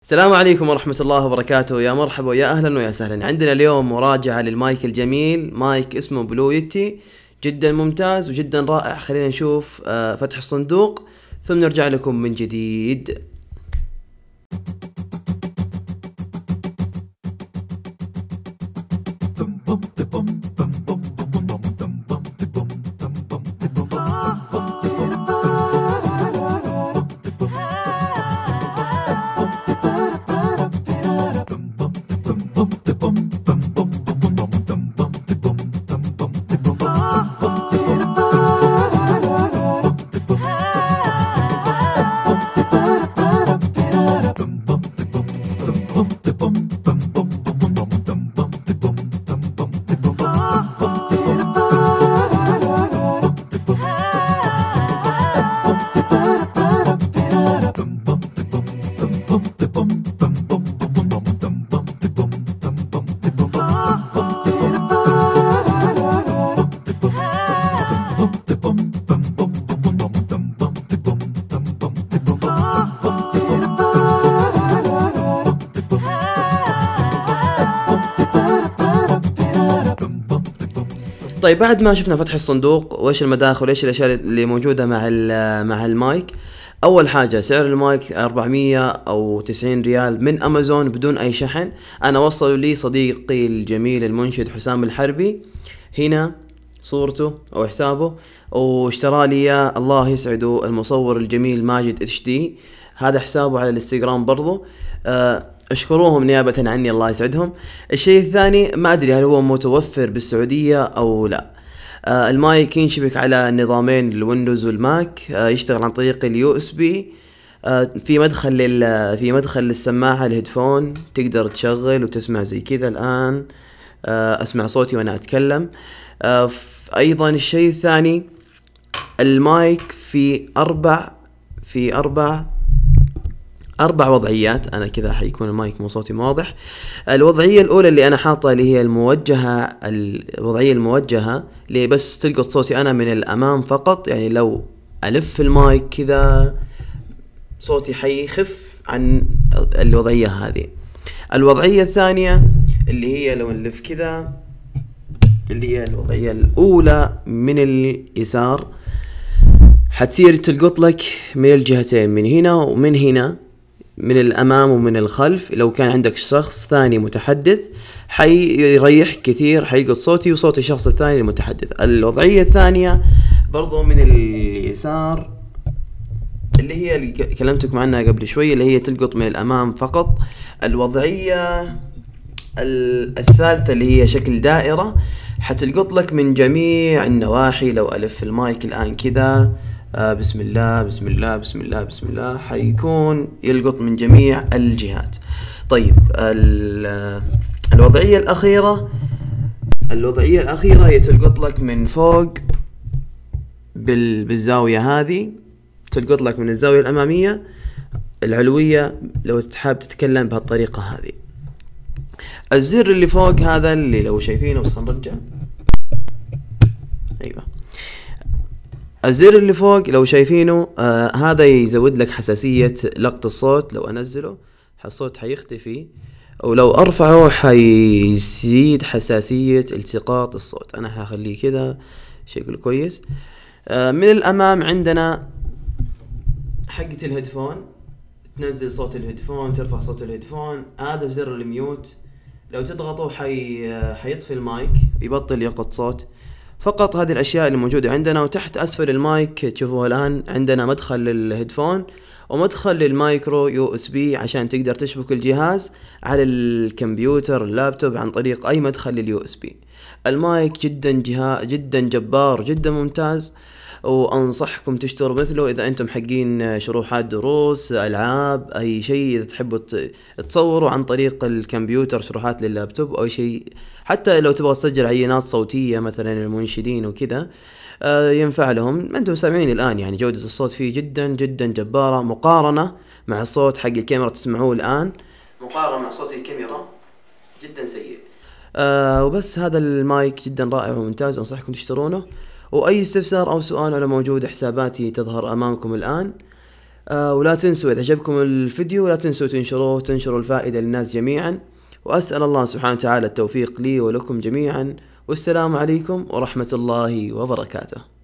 السلام عليكم ورحمة الله وبركاته. يا مرحبا ويا أهلا ويا سهلا. عندنا اليوم مراجعة للمايك الجميل، مايك اسمه بلو يتي، جدا ممتاز وجدا رائع. خلينا نشوف فتح الصندوق ثم نرجع لكم من جديد. طيب، بعد ما شفنا فتح الصندوق وايش المداخل وايش الاشياء اللي موجوده مع المايك، اول حاجه سعر المايك 400 او 90 ريال من امازون بدون اي شحن. انا وصلوا لي صديقي الجميل المنشد حسام الحربي، هنا صورته او حسابه، واشترى لي اياه الله يسعده المصور الجميل ماجد اتش دي، هذا حسابه على الانستغرام برضو. اشكروهم نيابة عني، الله يسعدهم. الشيء الثاني ما ادري هل هو متوفر بالسعودية او لا. المايك ينشبك على نظامين الويندوز والماك، يشتغل عن طريق اليو اس بي. في مدخل للسماعة الهيدفون، تقدر تشغل وتسمع زي كذا. الان اسمع صوتي وانا اتكلم. ايضا الشيء الثاني، المايك في اربع وضعيات. انا كذا حيكون المايك مو صوتي واضح. الوضعيه الاولى اللي انا حاطه اللي هي الوضعيه الموجهه اللي بس تلقط صوتي انا من الامام فقط، يعني لو الف المايك كذا صوتي حيخف عن الوضعيه هذه. الوضعيه الثانيه اللي هي لو نلف كذا، اللي هي الوضعيه الاولى من اليسار، حتصير تلقط لك من الجهتين، من هنا ومن هنا، من الامام ومن الخلف. لو كان عندك شخص ثاني متحدث حيريح كثير، حيلقط صوتي وصوت الشخص الثاني المتحدث. الوضعية الثانية برضو من اليسار، اللي هي اللي كلمتكم عنها قبل شوي، اللي هي تلقط من الامام فقط. الوضعية الثالثة اللي هي شكل دائرة، حتلقط لك من جميع النواحي. لو الف المايك الان كذا، بسم الله بسم الله بسم الله بسم الله، حيكون يلقط من جميع الجهات. طيب، الوضعية الأخيرة هي تلقط لك من فوق بالزاوية هذه، تلقط لك من الزاوية الأمامية العلوية لو تحب تتكلم بهالطريقة هذه. الزر اللي فوق هذا اللي لو شايفينه، بس هنرجع، ايوه، الزر اللي فوق لو شايفينه هذا يزود لك حساسية لقط الصوت. لو انزله الصوت حيختفي، ولو ارفعه حيزيد حساسية التقاط الصوت. انا حخليه كذا شكله كويس. من الامام عندنا حقة الهيدفون، تنزل صوت الهيدفون، ترفع صوت الهيدفون. هذا زر الميوت، لو تضغطه حيطفي المايك، يبطل يلقط صوت. فقط هذه الاشياء اللي موجودة عندنا. وتحت اسفل المايك تشوفوها الان عندنا مدخل للهيدفون ومدخل للمايكرو يو اس بي عشان تقدر تشبك الجهاز على الكمبيوتر اللابتوب عن طريق اي مدخل لليو اس بي. المايك جدا جبار، جدا ممتاز، وانصحكم تشتروا مثله اذا انتم حقين شروحات دروس، العاب، اي شيء. اذا تحبوا تصوروا عن طريق الكمبيوتر شروحات لللابتوب او شيء، حتى لو تبغى تسجل عينات صوتية مثلا المنشدين وكذا، ينفع لهم. انتم سامعين الان يعني جودة الصوت فيه جدا جدا جبارة، مقارنة مع الصوت حق الكاميرا تسمعوه الان، مقارنة مع صوت الكاميرا جدا سيء. وبس هذا المايك جدا رائع وممتاز، انصحكم تشترونه. واي استفسار او سؤال انا موجود، حساباتي تظهر امامكم الان. ولا تنسوا إذا عجبكم الفيديو لا تنسوا تنشروه، تنشروا الفائدة للناس جميعا. وأسأل الله سبحانه وتعالى التوفيق لي ولكم جميعا، والسلام عليكم ورحمة الله وبركاته.